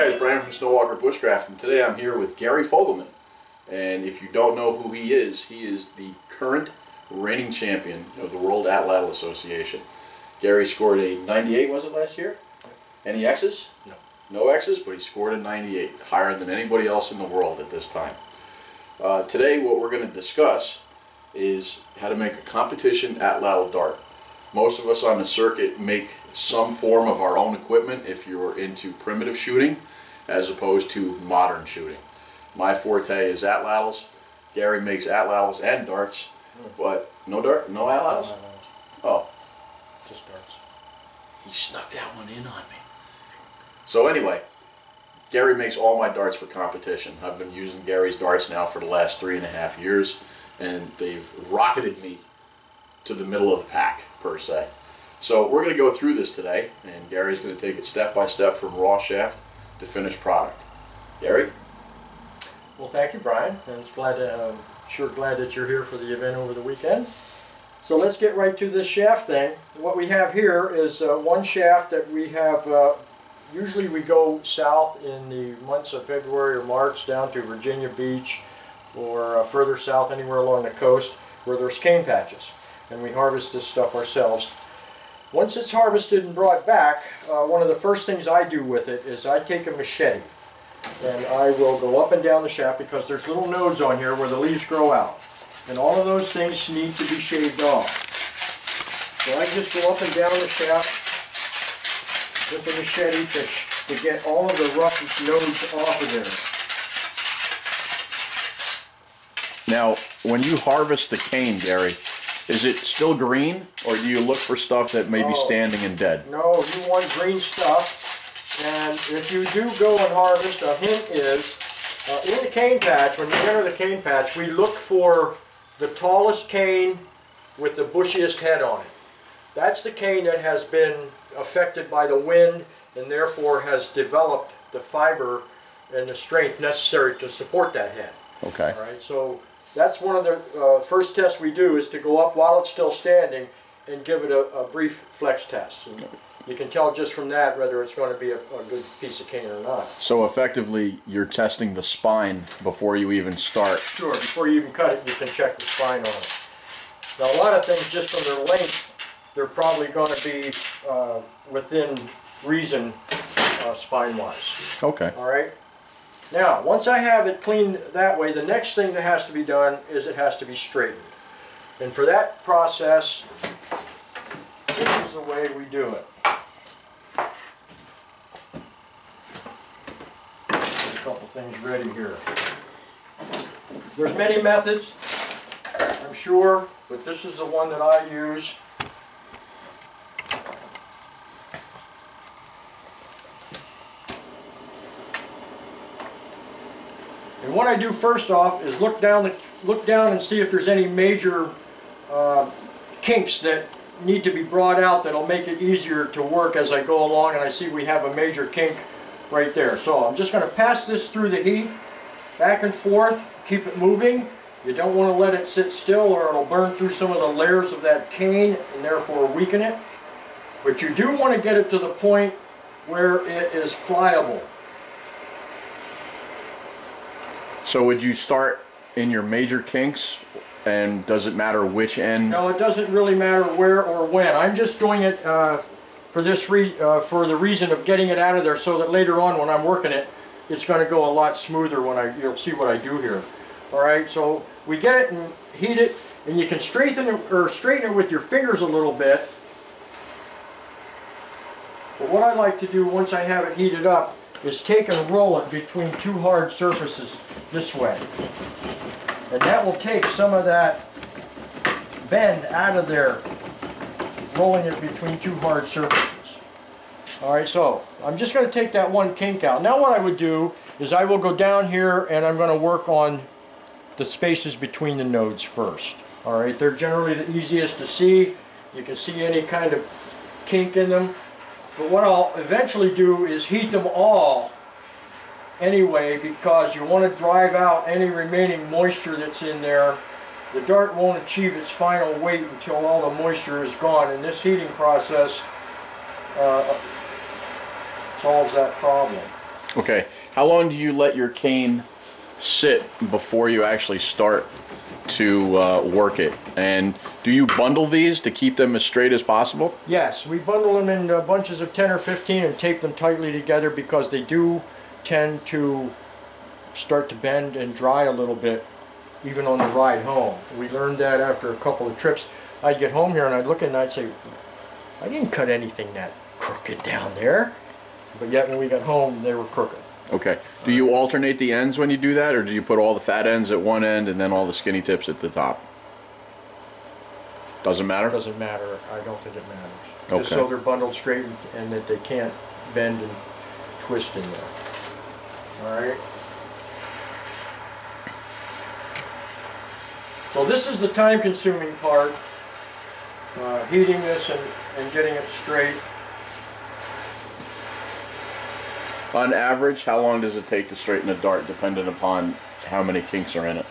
guys, Brian from Snowwalker Bushcraft, and today I'm here with Gary Fogleman. And if you don't know who he is the current reigning champion of the World Atlatl Association. Gary scored a 98, was it last year? Any X's? No. No X's, but he scored a 98, higher than anybody else in the world at this time. Today what we're going to discuss is how to make a competition Atlatl dart. Most of us on the circuit make some form of our own equipment if you're into primitive shooting as opposed to modern shooting. My forte is Atlatls. Gary makes Atlatls and darts, but no Atlatls? Oh. Just darts. He snuck that one in on me. So anyway, Gary makes all my darts for competition. I've been using Gary's darts now for the last 3.5 years, and they've rocketed me to the middle of the pack, per se. So we're going to go through this today, and Gary's going to take it step by step from raw shaft to finished product. Gary? Well, thank you, Brian. And it's glad that you're here for the event over the weekend. So let's get right to this shaft thing. What we have here is one shaft that we have. Usually we go south in the months of February or March down to Virginia Beach, or further south anywhere along the coast where there's cane patches, and we harvest this stuff ourselves. Once it's harvested and brought back, one of the first things I do with it is I take a machete and I will go up and down the shaft, because there's little nodes on here where the leaves grow out, and all of those things need to be shaved off. So I just go up and down the shaft with the machete to get all of the rough nodes off of there. Now, when you harvest the cane, Gary, is it still green, or do you look for stuff that may be standing and dead? No, you want green stuff. And if you do go and harvest, a hint is, in the cane patch, when you enter the cane patch, we look for the tallest cane with the bushiest head on it. That's the cane that has been affected by the wind and therefore has developed the fiber and the strength necessary to support that head. Okay. All right, so that's one of the first tests we do, is to go up while it's still standing and give it a brief flex test. And you can tell just from that whether it's going to be a good piece of cane or not. So effectively, you're testing the spine before you even start. Sure, before you even cut it, you can check the spine on it. Now, a lot of things, just from their length, they're probably going to be within reason spine-wise. Okay. All right. Now, once I have it cleaned that way, the next thing that has to be done is it has to be straightened. And for that process, this is the way we do it. Get a couple things ready here. There's many methods, I'm sure, but this is the one that I use. And what I do first off is look down and see if there's any major kinks that need to be brought out that'll make it easier to work as I go along, and I see we have a major kink right there. So I'm just going to pass this through the heat, back and forth, keep it moving. You don't want to let it sit still, or it'll burn through some of the layers of that cane and therefore weaken it. But you do want to get it to the point where it is pliable. So would you start in your major kinks, and does it matter which end? No, it doesn't really matter where or when. I'm just doing it for the reason of getting it out of there, so that later on when I'm working it, it's going to go a lot smoother when you'll see what I do here. All right, so we get it and heat it, and you can straighten it with your fingers a little bit. But what I like to do once I have it heated up is take and roll it between two hard surfaces this way. And that will take some of that bend out of there, rolling it between two hard surfaces. Alright, so I'm just going to take that one kink out. Now what I would do is I will go down here and I'm going to work on the spaces between the nodes first. Alright, they're generally the easiest to see. You can see any kind of kink in them. But what I'll eventually do is heat them all anyway, because you want to drive out any remaining moisture that's in there. The dart won't achieve its final weight until all the moisture is gone, and this heating process solves that problem. Okay. How long do you let your cane sit before you actually start to work it? And do you bundle these to keep them as straight as possible? Yes, we bundle them in bunches of 10 or 15 and tape them tightly together because they do tend to start to bend and dry a little bit even on the ride home. We learned that after a couple of trips. I'd get home here and I'd look at it and I'd say, I didn't cut anything that crooked down there. But yet when we got home, they were crooked. Okay. Do you alternate the ends when you do that, or do you put all the fat ends at one end and then all the skinny tips at the top? Doesn't matter? Doesn't matter. I don't think it matters. Okay. Just so they're bundled straight and that they can't bend and twist in there. All right. So this is the time-consuming part, heating this and getting it straight. On average, how long does it take to straighten a dart, depending upon how many kinks are in it?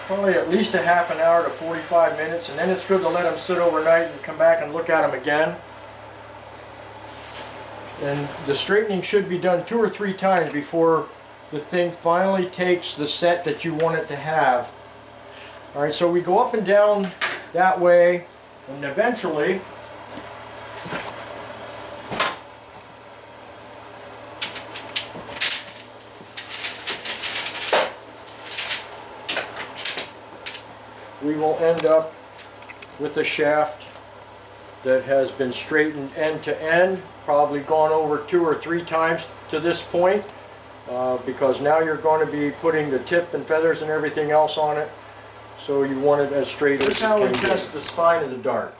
Probably at least a half an hour to 45 minutes, and then it's good to let them sit overnight and come back and look at them again. And the straightening should be done 2 or 3 times before the thing finally takes the set that you want it to have. All right, so we go up and down that way, and eventually we will end up with a shaft that has been straightened end to end, probably gone over 2 or 3 times to this point, because now you're going to be putting the tip and feathers and everything else on it, so you want it as straight as you can. That's how we test the spine of the dart.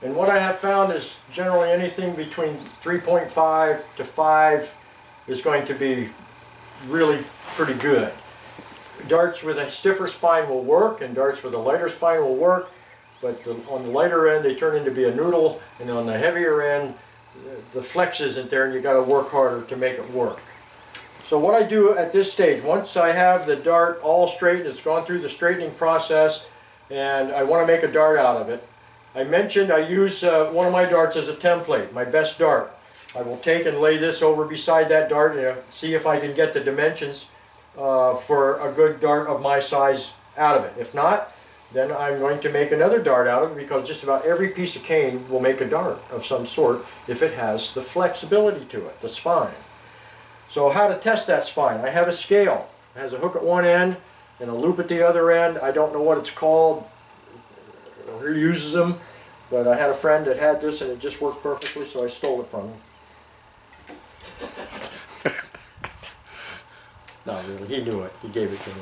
And what I have found is generally anything between 3.5 to 5 is going to be really pretty good. Darts with a stiffer spine will work, and darts with a lighter spine will work, but on the lighter end they turn into be a noodle, and on the heavier end the flex isn't there and you got to work harder to make it work. So what I do at this stage, once I have the dart all straight, it's gone through the straightening process, and I want to make a dart out of it. I mentioned I use one of my darts as a template, my best dart. I will take and lay this over beside that dart and see if I can get the dimensions for a good dart of my size out of it. If not, then I'm going to make another dart out of it, because just about every piece of cane will make a dart of some sort if it has the flexibility to it, the spine. So how to test that spine? I have a scale. It has a hook at one end and a loop at the other end. I don't know what it's called, who uses them, but I had a friend that had this and it just worked perfectly, so I stole it from him. Not really, he knew it, he gave it to me.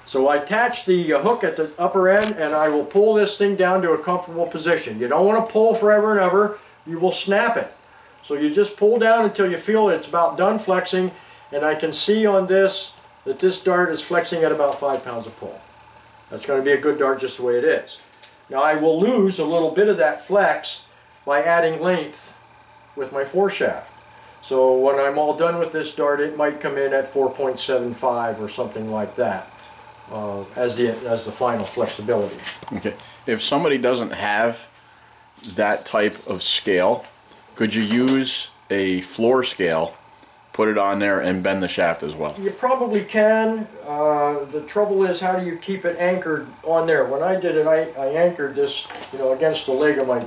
So I attach the hook at the upper end, and I will pull this thing down to a comfortable position. You don't want to pull forever and ever, you will snap it. So you just pull down until you feel it's about done flexing, and I can see on this that this dart is flexing at about 5 pounds of pull. That's going to be a good dart just the way it is. Now I will lose a little bit of that flex by adding length with my foreshaft. So when I'm all done with this dart, it might come in at 4.75 or something like that as the final flexibility. Okay. If somebody doesn't have that type of scale, could you use a floor scale, put it on there, and bend the shaft as well? You probably can. The trouble is, how do you keep it anchored on there? When I did it, I anchored this, against the leg of my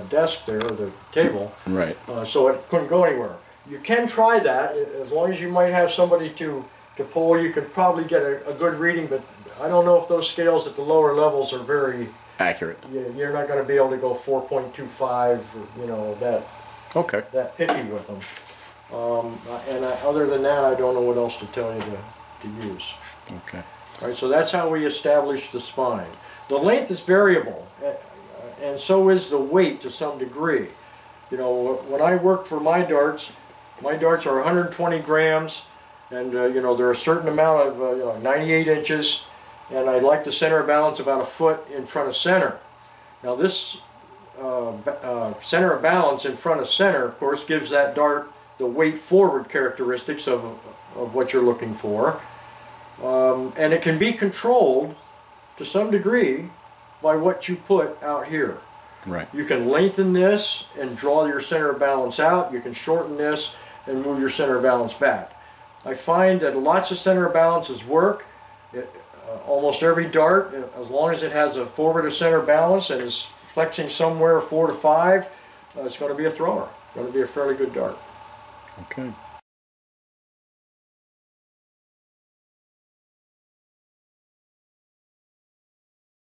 desk there, or the table, right? So it couldn't go anywhere. You can try that, as long as you might have somebody to pull. You could probably get a good reading, but I don't know if those scales at the lower levels are very accurate. You're not going to be able to go 4.25, Okay. that picky with them. Other than that, I don't know what else to tell you to use. Okay. All right, so that's how we establish the spine. The length is variable, and so is the weight to some degree. When I work for my darts are 120 grams, and they're a certain amount of 98 inches, and I like the center of balance about a foot in front of center. Now this center of balance in front of center, of course, gives that dart the weight forward characteristics of what you're looking for, and it can be controlled to some degree by what you put out here. Right. You can lengthen this and draw your center of balance out. You can shorten this and move your center of balance back. I find that lots of center of balances work. Almost every dart, as long as it has a forward of center balance and is flexing somewhere 4 to 5, it's going to be a thrower. It's going to be a fairly good dart. Okay.